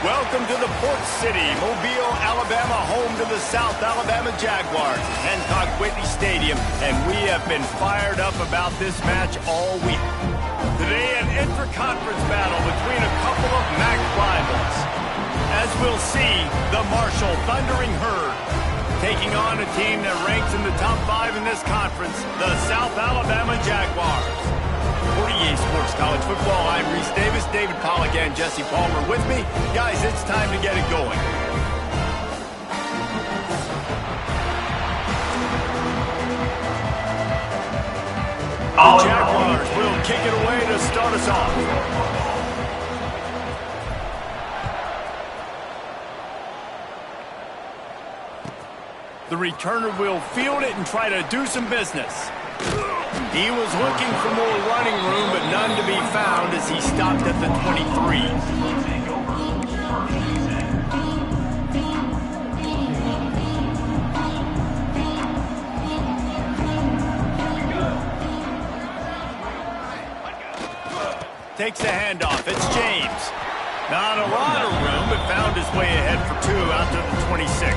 Welcome to the Port City, Mobile, Alabama, home to the South Alabama Jaguars at Hancock Whitney Stadium, and we have been fired up about this match all week. Today, an intra-conference battle between a couple of MAC rivals. As we'll see, the MarshalL Thundering Herd taking on a team that ranks in the top 5 in this conference, the South Alabama Jaguars. For EA Sports College Football, I'm Reese Davis, David Pollack, and Jesse Palmer with me. Guys, it's time to get it going. The Jaguars will kick it away to start us off. The returner will field it and try to do some business. He was looking for more running room, but none to be found as he stopped at the 23. Takes a handoff. It's James. Not a lot of room, but found his way ahead for 2 out to the 26.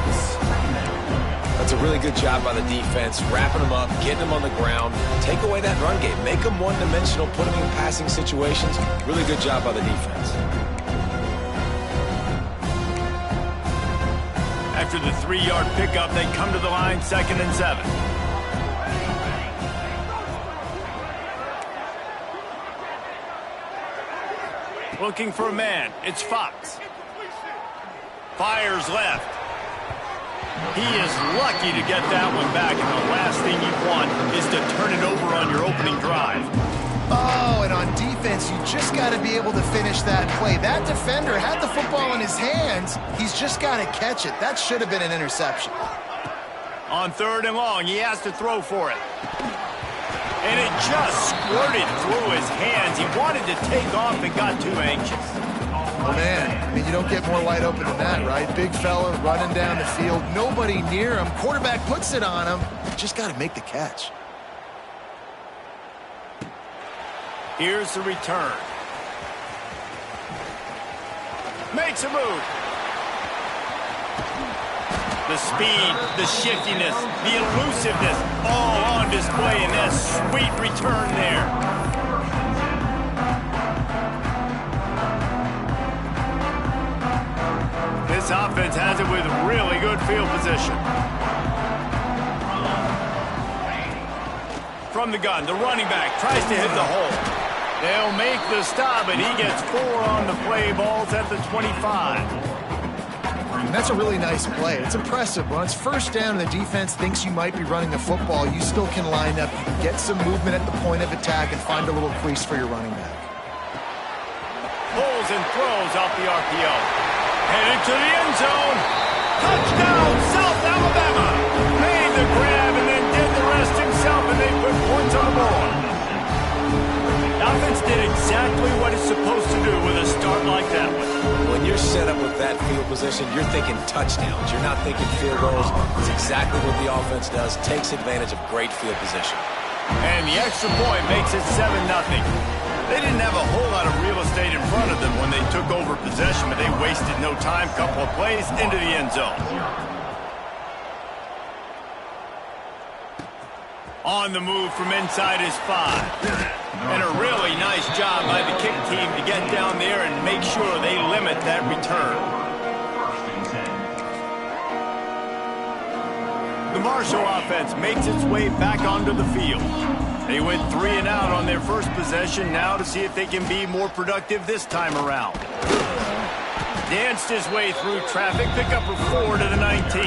That's a really good job by the defense, wrapping them up, getting them on the ground. Take away that run game. Make them one-dimensional, put them in passing situations. Really good job by the defense. After the 3-yard pickup, they come to the line, 2nd and 7. Looking for a man. It's Fox. Fires left. He is lucky to get that one back, and the last thing you want is to turn it over on your opening drive. Oh, and on defense, you just got to be able to finish that play. That defender had the football in his hands. He's just got to catch it. That should have been an interception. On 3rd and long, he has to throw for it. And it just squirted through his hands. He wanted to take off and got too anxious. Oh, man, I mean, you don't get more wide open than that, right? Big fella running down the field, nobody near him. Quarterback puts it on him. Just got to make the catch. Here's the return. Makes a move. The speed, the shiftiness, the elusiveness, all on display in that sweet return there. This offense has it with really good field position. From the gun, the running back tries to hit the hole. They'll make the stop, and he gets 4 on the play. Balls at the 25. And that's a really nice play. It's impressive. When it's 1st down and the defense thinks you might be running the football, you still can line up, you can get some movement at the point of attack, and find a little crease for your running back. Pulls and throws off the RPO. Headed to the end zone. Touchdown, South Alabama. Made the grab and then did the rest himself, and they put points on the board. The offense did exactly what it's supposed to do with a start like that one. When you're set up with that field position, you're thinking touchdowns. You're not thinking field goals. It's exactly what the offense does. Takes advantage of great field position. And the extra point makes it 7-0. They didn't have a whole lot of real estate in front of them when they took over possession, but they wasted no time. Couple of plays into the end zone. On the move from inside his 5. And a really nice job by the kick team to get down there and make sure they limit that return. The MarshalL offense makes its way back onto the field. They went 3 and out on their first possession, now to see if they can be more productive this time around. Danced his way through traffic, pick up a 4 to the 19.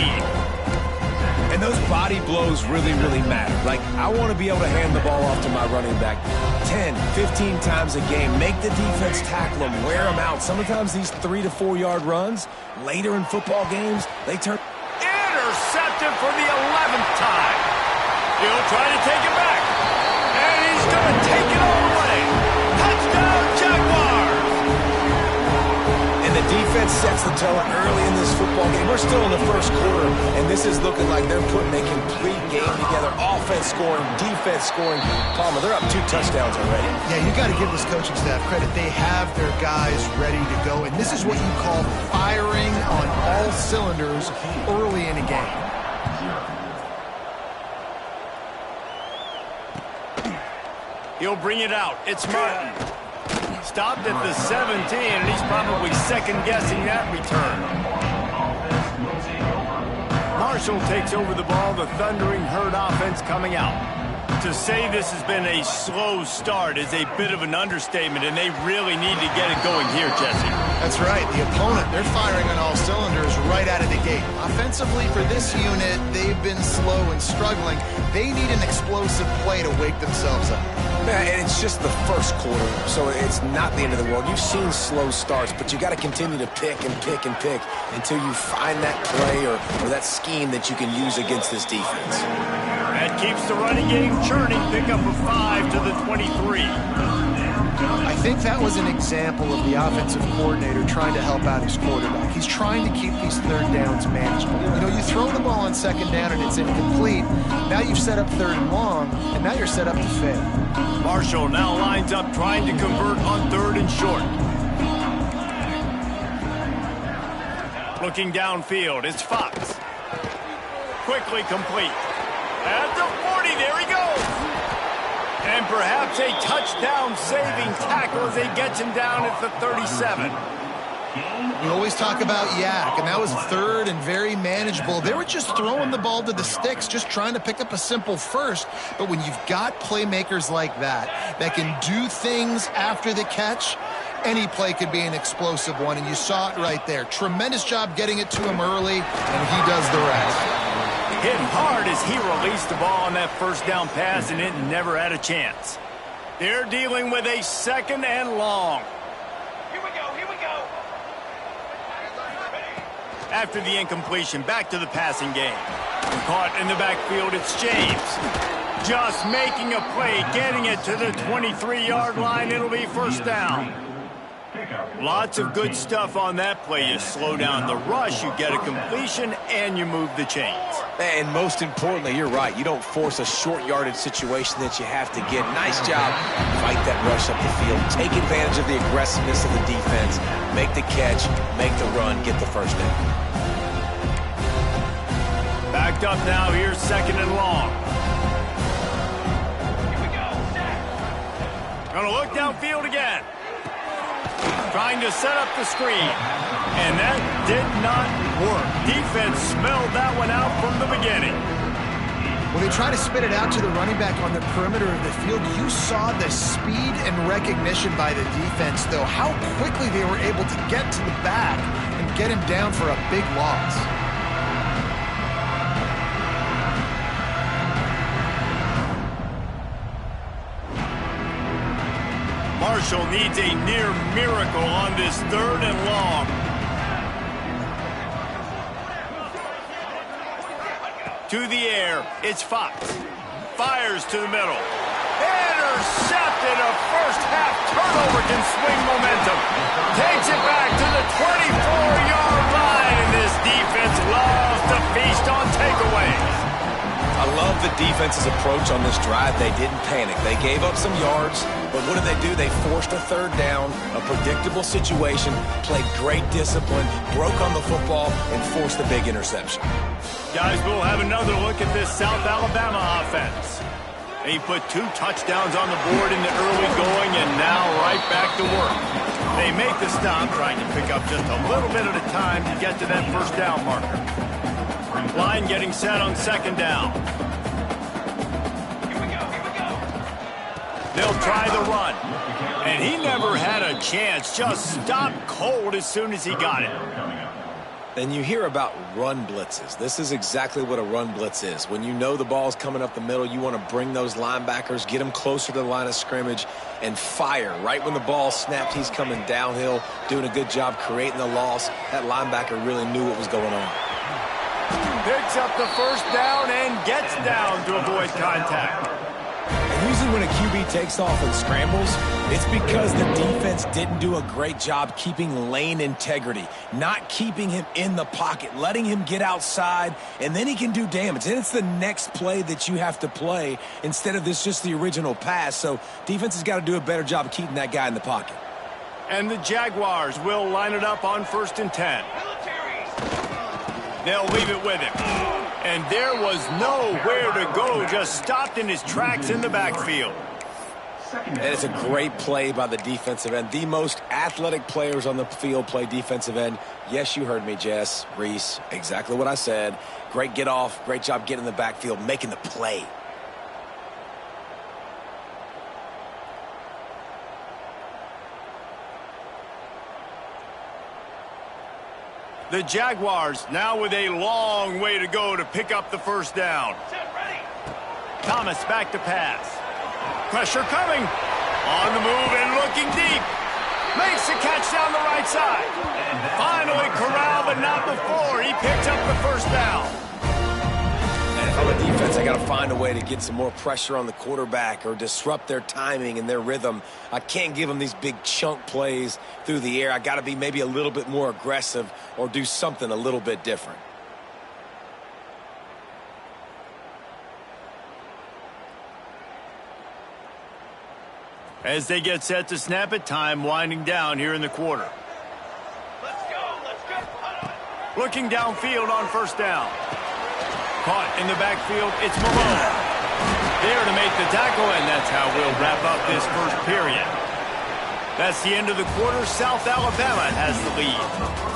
And those body blows really, really matter. Like, I want to be able to hand the ball off to my running back 10, 15 times a game. Make the defense tackle them, wear them out. Sometimes these 3 to 4 yard runs, later in football games, they turn. Intercepted for the 11th time. He'll try to take it back. And he's going to take it all the way. Touchdown, Jaguars! And the defense sets the tone early in this football game. We're still in the first quarter, and this is looking like they're putting a complete game together. Offense scoring, defense scoring. Palmer, they're up 2 touchdowns already. Yeah, you got to give this coaching staff credit. They have their guys ready to go, and this is what you call firing on all cylinders early in a game. He'll bring it out. It's Martin. Stopped at the 17, and he's probably second-guessing that return. Marshall takes over the ball, the Thundering Herd offense coming out. To say this has been a slow start is a bit of an understatement, and they really need to get it going here, Jesse. That's right. The opponent, they're firing on all cylinders right out of the gate. Offensively, for this unit, they've been slow and struggling. They need an explosive play to wake themselves up. Yeah, and it's just the first quarter, so it's not the end of the world. You've seen slow starts, but you got to continue to pick and pick and pick until you find that play or that scheme that you can use against this defense. That keeps the running game churning. Pick up a 5 to the 23. I think that was an example of the offensive coordinator trying to help out his quarterback. He's trying to keep these third downs manageable. You know, you throw the ball on second down and it's incomplete. Now you've set up third and long, and now you're set up to fail. Marshall now lines up trying to convert on third and short. Looking downfield, it's Fox. Quickly complete. At the 40, there he goes. And perhaps a touchdown-saving tackle as he gets him down at the 37. We always talk about yak, and that was third and very manageable. They were just throwing the ball to the sticks, just trying to pick up a simple first. But when you've got playmakers like that can do things after the catch, any play could be an explosive one, and you saw it right there. Tremendous job getting it to him early, and he does the rest. Hit hard as he released the ball on that first down pass, and it never had a chance. They're dealing with a second and long. Here we go. After the incompletion, back to the passing game. Caught in the backfield, it's James. Just making a play, getting it to the 23-yard line. It'll be first down. Lots of good stuff on that play. You slow down the rush, you get a completion, and you move the chains. And most importantly, you're right. You don't force a short yardage situation that you have to get. Nice job. Fight that rush up the field. Take advantage of the aggressiveness of the defense. Make the catch, make the run, get the first down. Backed up now, here's second and long. Here we go. Gonna look downfield again. Trying to set up the screen. And that did not work. Defense smelled that one out from the beginning. When they try to spit it out to the running back on the perimeter of the field, you saw the speed and recognition by the defense, though, how quickly they were able to get to the back and get him down for a big loss. Marshall needs a near miracle on this third and long. To the air, it's Fox. Fires to the middle. Intercepted. A first-half turnover can swing momentum. Takes it back to the 24-yard line, and this defense loves to feast on takeaways. I love the defense's approach on this drive. They didn't panic. They gave up some yards, but what did they do? They forced a third down, a predictable situation, played great discipline, broke on the football, and forced the big interception. Guys, we'll have another look at this South Alabama offense. They put 2 touchdowns on the board in the early going, and now right back to work. They make the stop, trying to pick up just a little bit at a time to get to that first down marker. Line getting set on second down. Here we go. They'll try the run. And he never had a chance. Just stopped cold as soon as he got it. And you hear about run blitzes. This is exactly what a run blitz is. When you know the ball's coming up the middle, you want to bring those linebackers, get them closer to the line of scrimmage, and fire. Right when the ball snapped, he's coming downhill, doing a good job creating the loss. That linebacker really knew what was going on. Picks up the first down and gets down to avoid contact. And usually when a QB QB takes off and scrambles, it's because the defense didn't do a great job keeping lane integrity, not keeping him in the pocket, letting him get outside, and then he can do damage. Then it's the next play that you have to play instead of this just the original pass. So defense has got to do a better job of keeping that guy in the pocket. And the Jaguars will line it up on 1st and 10. They'll leave it with him. And there was nowhere to go, just stopped in his tracks in the backfield. And it's a great play by the defensive end. The most athletic players on the field play defensive end. Yes, you heard me, Jess, Reese, exactly what I said. Great get off, great job getting in the backfield, making the play. The Jaguars now with a long way to go to pick up the 1st down. Thomas back to pass. Pressure coming. On the move and looking deep. Makes the catch down the right side. Finally corralled, but not before. He picked up the 1st down. And if I'm a defense, I got to find a way to get some more pressure on the quarterback or disrupt their timing and their rhythm. I can't give them these big chunk plays through the air. I got to be maybe a little bit more aggressive or do something a little bit different. As they get set to snap it, time winding down here in the quarter. Let's go. Looking downfield on 1st down. Caught in the backfield, it's Malone. There to make the tackle, and that's how we'll wrap up this 1st period. That's the end of the quarter. South Alabama has the lead.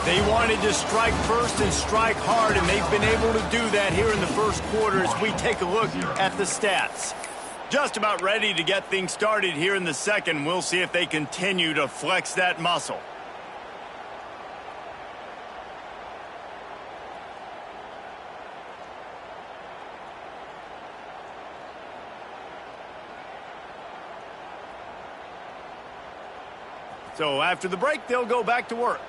They wanted to strike first and strike hard, and they've been able to do that here in the 1st quarter as we take a look at the stats. Just about ready to get things started here in the 2nd. We'll see if they continue to flex that muscle. So after the break, they'll go back to work.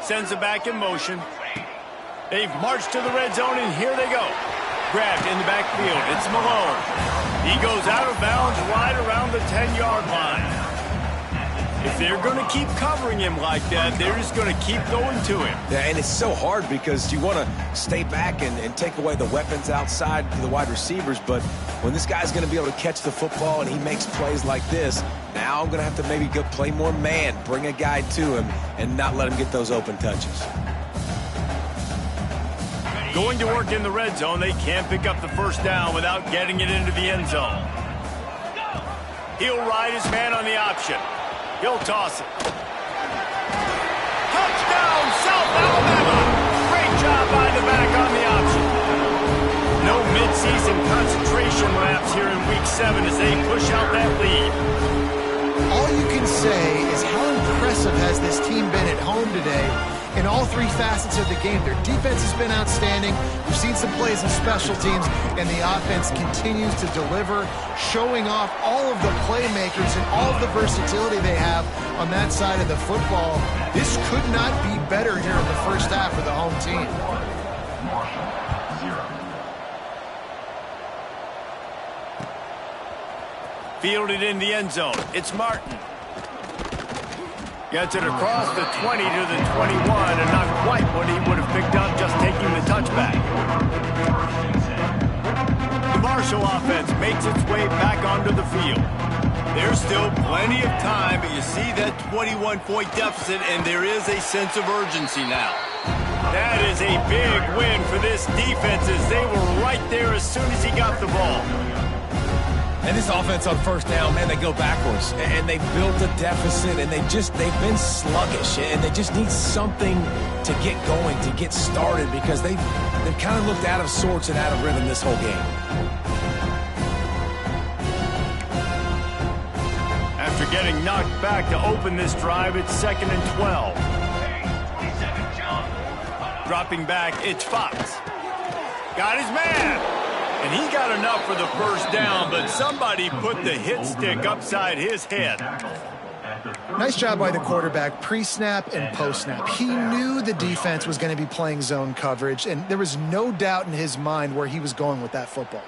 Sends it back in motion. They've marched to the red zone, and here they go. Grabbed in the backfield. It's Malone. He goes out of bounds right around the 10-yard line. If they're going to keep covering him like that, they're just going to keep going to him. Yeah, and it's so hard because you want to stay back and take away the weapons outside to the wide receivers, but when this guy's going to be able to catch the football and he makes plays like this, now I'm going to have to maybe go play more man, bring a guy to him, and not let him get those open touches. Going to work in the red zone, they can't pick up the 1st down without getting it into the end zone. He'll ride his man on the option. He'll toss it. Touchdown, South Alabama! Great job by the back on the option. No midseason concentration laps here in Week 7 as they push out that lead. All you can say is how impressive has this team been at home today in all 3 facets of the game. Their defense has been outstanding. We've seen some plays in special teams, and the offense continues to deliver, showing off all of the playmakers and all of the versatility they have on that side of the football. This could not be better here in the 1st half for the home team. Fielded in the end zone. It's Martin. Gets it across the 20 to the 21, and not quite what he would have picked up just taking the touchback. The MarshalL offense makes its way back onto the field. There's still plenty of time, but you see that 21-point deficit, and there is a sense of urgency now. That is a big win for this defense as they were right there as soon as he got the ball. And this offense on 1st down, man, they go backwards. And they built a deficit, and they've been sluggish. And they just need something to get going, to get started, because they've kind of looked out of sorts and out of rhythm this whole game. After getting knocked back to open this drive, it's 2nd and 12. Dropping back, it's Fox. Got his man. And he got enough for the 1st down, but somebody put the hit stick upside his head. Nice job by the quarterback, pre-snap and post-snap. He knew the defense was going to be playing zone coverage, and there was no doubt in his mind where he was going with that football.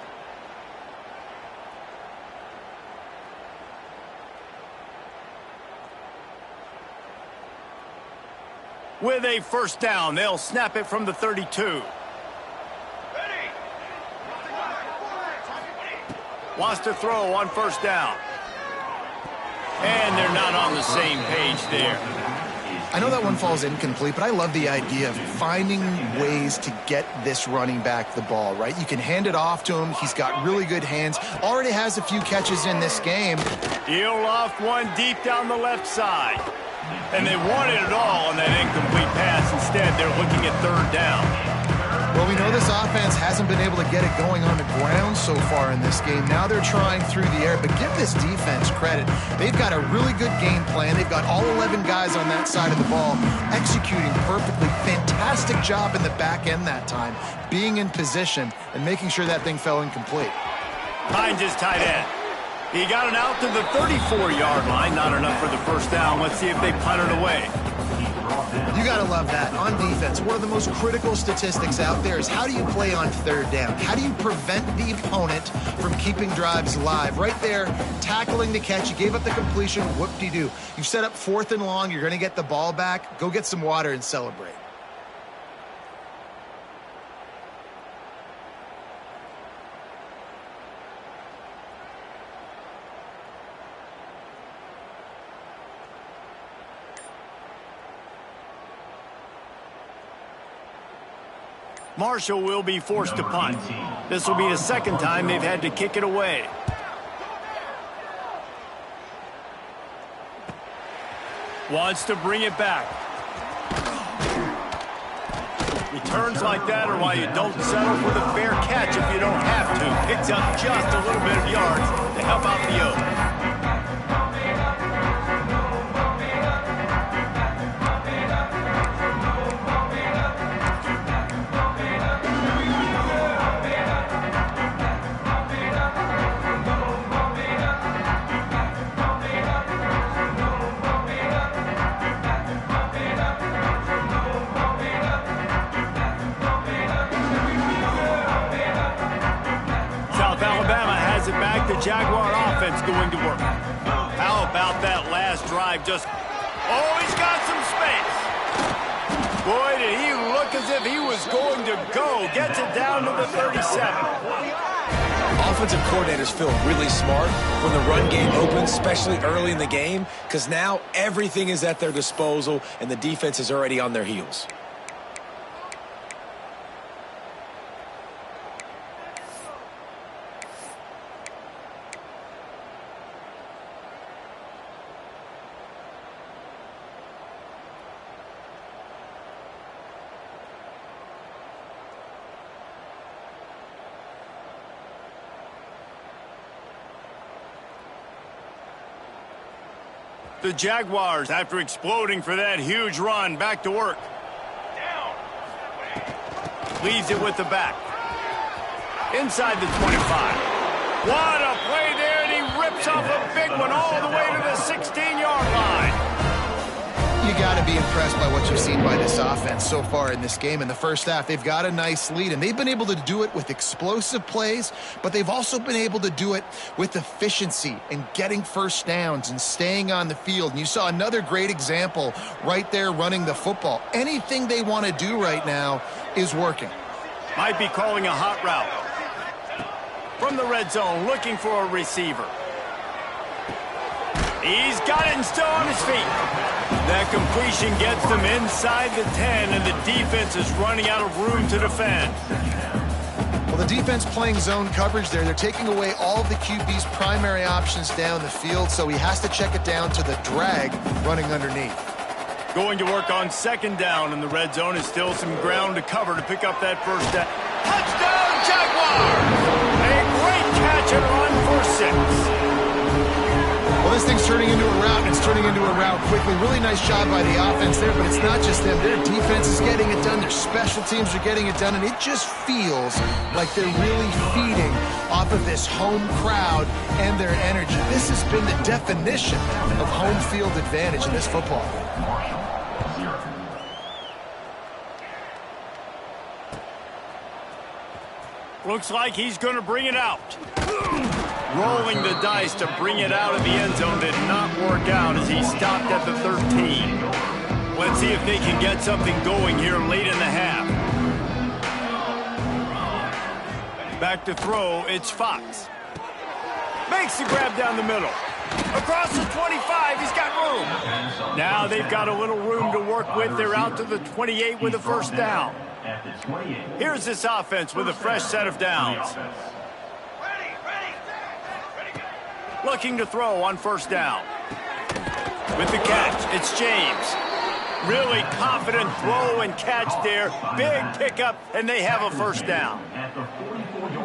with a first down. They'll snap it from the 32. Wants to throw on first down. And they're not on the same page there. I know that one falls incomplete, but I love the idea of finding ways to get this running back the ball, right? You can hand it off to him. He's got really good hands. Already has a few catches in this game. He'll loft one deep down the left side. And they wanted it all on that incomplete pass. Instead, they're looking at third down. Well, we know this offense hasn't been able to get it going on the ground so far in this game. Now they're trying through the air, but give this defense credit. They've got a really good game plan. They've got all 11 guys on that side of the ball executing perfectly. Fantastic job in the back end that time, being in position and making sure that thing fell incomplete. Finds his tight end. He got it out to the 34-yard line. Not enough for the first down. Let's see if they punt it away. You got to love that. On defense, one of the most critical statistics out there is how do you play on third down? How do you prevent the opponent from keeping drives alive? Right there, tackling the catch. You gave up the completion. Whoop-de-doo. You've set up 4th and long. You're going to get the ball back. Go get some water and celebrate. Marshall will be forced to punt. This will be the second time they've had to kick it away. Wants to bring it back. Returns like that are why you don't settle for the fair catch if you don't have to. Picks up just a little bit of yards to help out the Oaks. The Jaguar offense going to work. How about that last drive? He's got some space. Boy, did he look as if he was going to go. Gets it down to the 37. Offensive coordinators feel really smart when the run game opens, especially early in the game, because now everything is at their disposal and the defense is already on their heels. The Jaguars, after exploding for that huge run, back to work. Leaves it with the back. Inside the 25. What a play there, and he rips off a big one all the way to the 16-yard line. You got to be impressed by what you've seen by this offense so far in this game. In the first half, they've got a nice lead, and they've been able to do it with explosive plays, but they've also been able to do it with efficiency and getting first downs and staying on the field. And you saw another great example right there running the football. Anything they want to do right now is working. Might be calling a hot route. From the red zone, looking for a receiver. He's got it and still on his feet. That completion gets them inside the 10, and the defense is running out of room to defend. Well, the defense playing zone coverage there. They're taking away all of the QB's primary options down the field, so he has to check it down to the drag running underneath. Going to work on second down, and the red zone is still some ground to cover to pick up that first down. Touchdown, Jaguars! A great catch and run for 6. Well, this thing's turning into a route, and it's turning into a route quickly. Really nice job by the offense there, but it's not just them. Their defense is getting it done. Their special teams are getting it done, and it just feels like they're really feeding off of this home crowd and their energy. This has been the definition of home field advantage in this football game. Looks like he's going to bring it out. Rolling the dice to bring it out of the end zone did not work out as he stopped at the 13. Let's see if they can get something going here late in the half. Back to throw, it's Fox. Makes the grab down the middle. Across the 25, he's got room. Now they've got a little room to work with. They're out to the 28 with a first down. Here's this offense with a fresh set of downs. Looking to throw on first down. With the catch, it's James. Really confident throw and catch there. Big pickup, and they have a first down.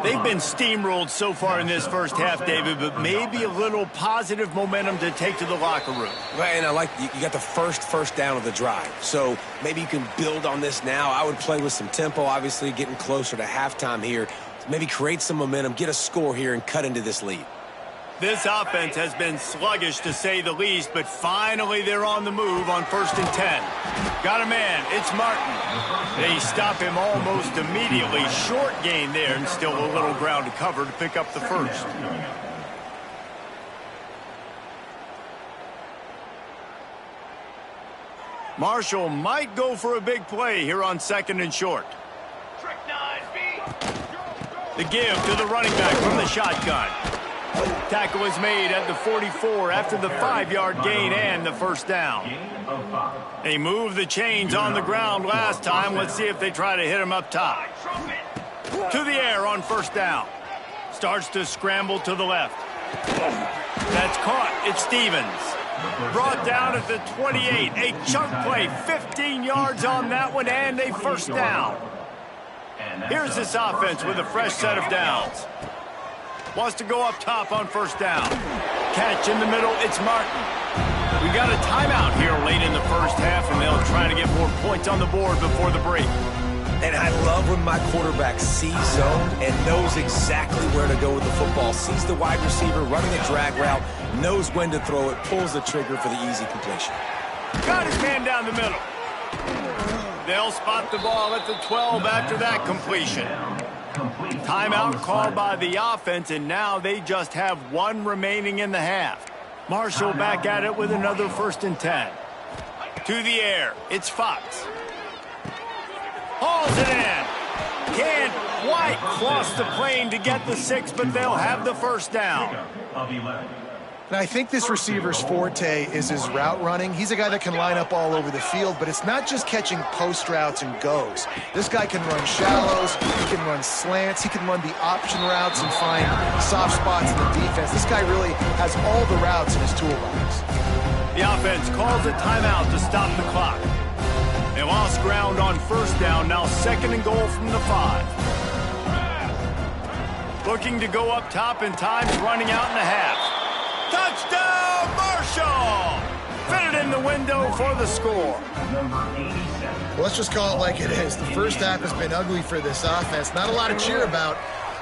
They've been steamrolled so far in this first half, David, but maybe a little positive momentum to take to the locker room. Right, and I like you got the first down of the drive. So maybe you can build on this now. I would play with some tempo, obviously getting closer to halftime here. Maybe create some momentum, get a score here, and cut into this lead. This offense has been sluggish, to say the least, but finally they're on the move on 1st and 10. Got a man. It's Martin. They stop him almost immediately. Short gain there, and still a little ground to cover to pick up the first. Marshall might go for a big play here on 2nd and short. The give to the running back from the shotgun. Tackle is made at the 44 after the 5-yard gain and the first down. They moved the chains on the ground last time. Let's see if they try to hit him up top. To the air on first down. Starts to scramble to the left. That's caught. It's Stevens. Brought down at the 28. A chunk play. 15 yards on that one and a first down. Here's this offense with a fresh set of downs. Wants to go up top on first down. Catch in the middle, it's Martin. We got a timeout here late in the first half, and they'll try to get more points on the board before the break. And I love when my quarterback sees zone and knows exactly where to go with the football. Sees the wide receiver running a drag route, knows when to throw it, pulls the trigger for the easy completion. Got his man down the middle. They'll spot the ball at the 12 after that completion. Timeout called by the offense, and now they just have one remaining in the half. Marshall back at it with another 1st and 10. To the air, it's Fox. Hauls it in. Can't quite cross the plane to get the 6, but they'll have the first down. And I think this receiver's forte is his route running. He's a guy that can line up all over the field, but it's not just catching post routes and goes. This guy can run shallows, he can run slants, he can run the option routes and find soft spots in the defense. This guy really has all the routes in his toolbox. The offense calls a timeout to stop the clock. They lost ground on first down, now 2nd and goal from the 5. Looking to go up top, and time's running out in the half. Touchdown, Marshall! Fit it in the window for the score. Well, let's just call it like it is. The first half has been ugly for this offense. Not a lot to cheer about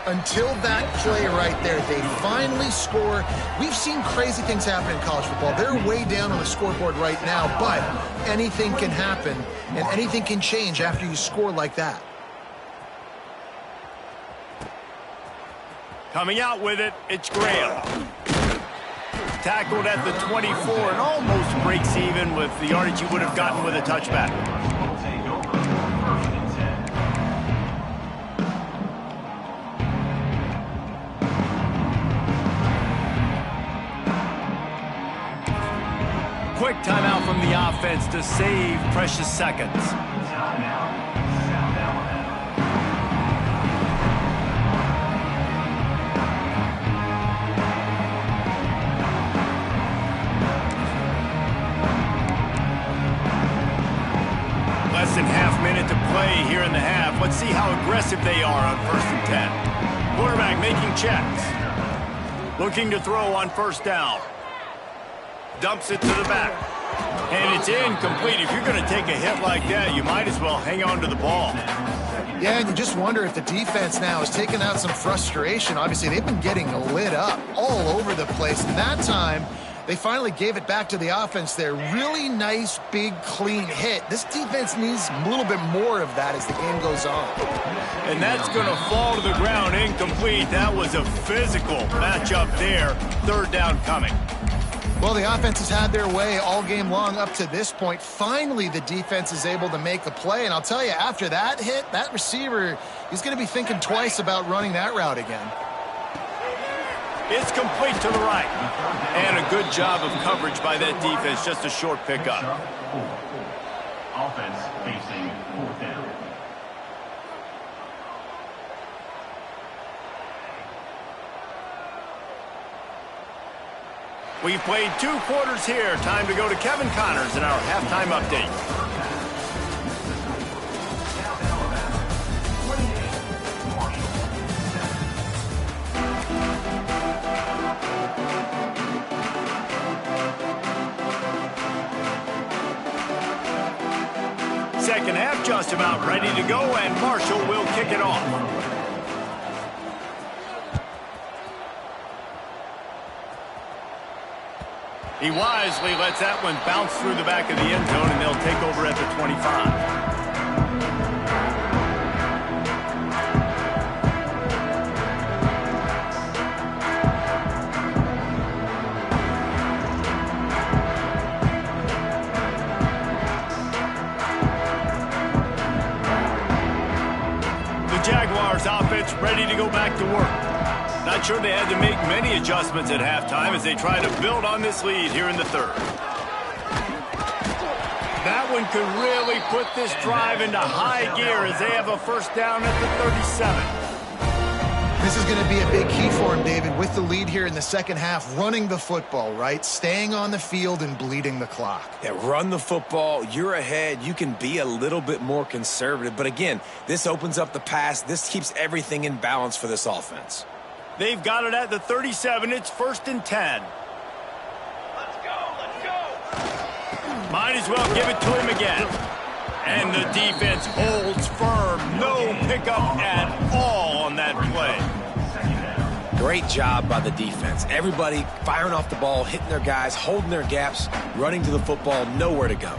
until that play right there. They finally score. We've seen crazy things happen in college football. They're way down on the scoreboard right now, but anything can happen, and anything can change after you score like that. Coming out with it, it's Graham. Tackled at the 24 and almost breaks even with the yardage he would have gotten with a touchback. Quick timeout from the offense to save precious seconds. Less than half minute to play here in the half. Let's see how aggressive they are on 1st and 10. Quarterback making checks. Looking to throw on first down. Dumps it to the back. And it's incomplete. If you're going to take a hit like that, you might as well hang on to the ball. Yeah, and you just wonder if the defense now is taking out some frustration. Obviously, they've been getting lit up all over the place. And that time, they finally gave it back to the offense there. Really nice, big, clean hit. This defense needs a little bit more of that as the game goes on. And that's going to fall to the ground incomplete. That was a physical matchup there. 3rd down coming. Well, the offense has had their way all game long up to this point. Finally, the defense is able to make a play. And I'll tell you, after that hit, that receiver, he's going to be thinking twice about running that route again. It's complete to the right. And a good job of coverage by that defense. Just a short pickup. Offense facing fourth down. We've played 2 quarters here. Time to go to Kevin Connors in our halftime update. Second half just about ready to go, and Marshall will kick it off. He wisely lets that one bounce through the back of the end zone, and they'll take over at the 25. The Jaguars offense ready to go back to work. Not sure they had to make many adjustments at halftime as they try to build on this lead here in the third. That one could really put this drive into high gear as they have a first down at the 37. This is going to be a big key for him, David, with the lead here in the second half, running the football, right? Staying on the field and bleeding the clock. Yeah, run the football. You're ahead. You can be a little bit more conservative. But again, this opens up the pass. This keeps everything in balance for this offense. They've got it at the 37. It's 1st and 10. Let's go, let's go. Might as well give it to him again. And the defense holds firm. No pickup at all on that play. Great job by the defense. Everybody firing off the ball, hitting their guys, holding their gaps, running to the football, nowhere to go.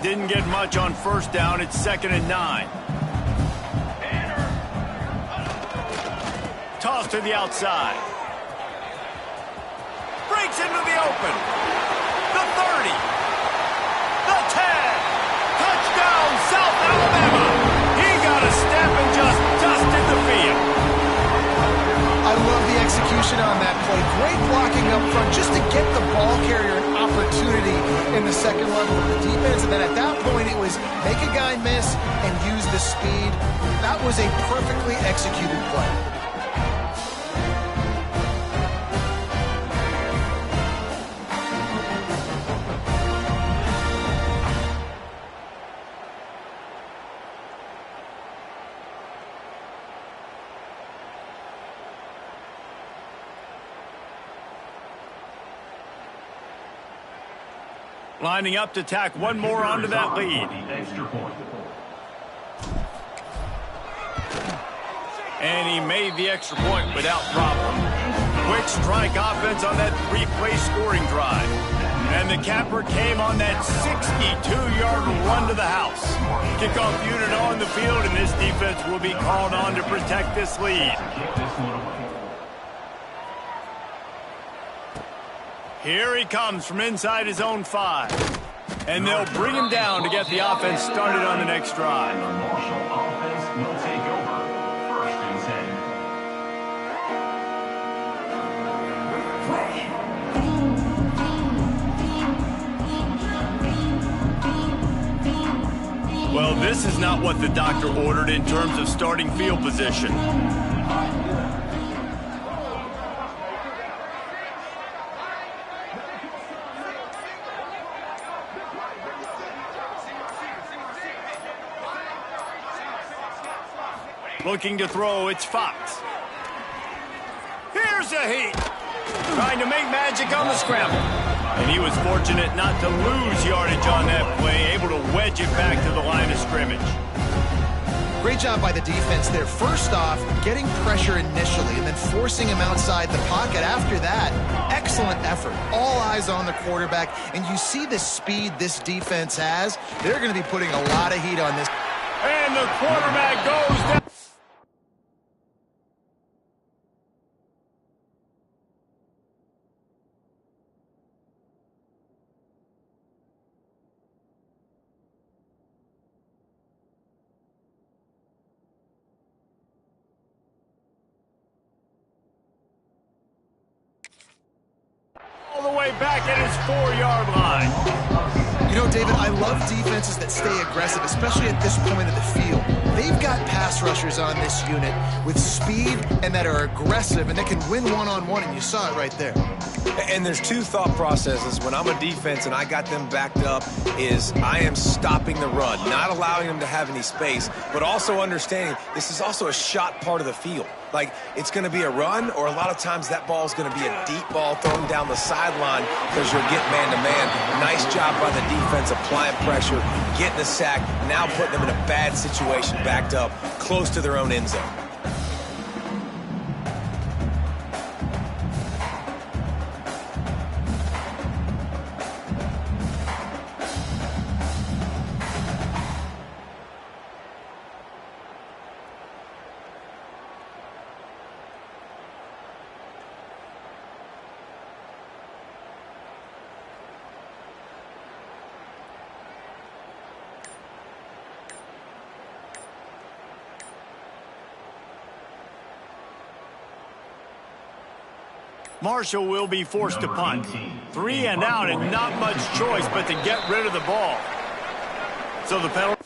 Didn't get much on first down. It's 2nd and 9. Toss to the outside. Breaks into the open. The 30. The 10. Touchdown, South Alabama. He got a step and just dusted the field. I love the execution on that play. Great blocking up front just to get the ball carrier an opportunity in the second level of the defense. And then at that point, it was make a guy miss and use the speed. That was a perfectly executed play. Lining up to tack one more onto that lead. And he made the extra point without problem. Quick strike offense on that 3-play scoring drive. And the capper came on that 62-yard run to the house. Kickoff unit on the field, and this defense will be called on to protect this lead. Here he comes from inside his own 5. And they'll bring him down to get the offense started on the next drive. The Marshall offense will take over 1st and 10. Well, this is not what the doctor ordered in terms of starting field position. Looking to throw, it's Fox. Here's a heat. Trying to make magic on the scramble. And he was fortunate not to lose yardage on that play, able to wedge it back to the line of scrimmage. Great job by the defense there. First off, getting pressure initially and then forcing him outside the pocket. After that, excellent effort. All eyes on the quarterback. And you see the speed this defense has. They're going to be putting a lot of heat on this. And the quarterback goes down. at his 4-yard line. You know, David, I love defenses that stay aggressive, especially at this point of the field. They've got pass rushers on this unit with speed and that are aggressive and that can win one-on-one, and you saw it right there. And there's two thought processes when I'm a defense and I got them backed up is I am stopping the run, not allowing them to have any space, but also understanding this is also a shot part of the field. Like, it's going to be a run, or a lot of times that ball is going to be a deep ball thrown down the sideline because you'll get man-to-man. Nice job by the defense applying pressure, getting the sack, now putting them in a bad situation backed up close to their own end zone. Marshall will be forced to punt. 3 and out, and not much choice but to get rid of the ball. So the penalty.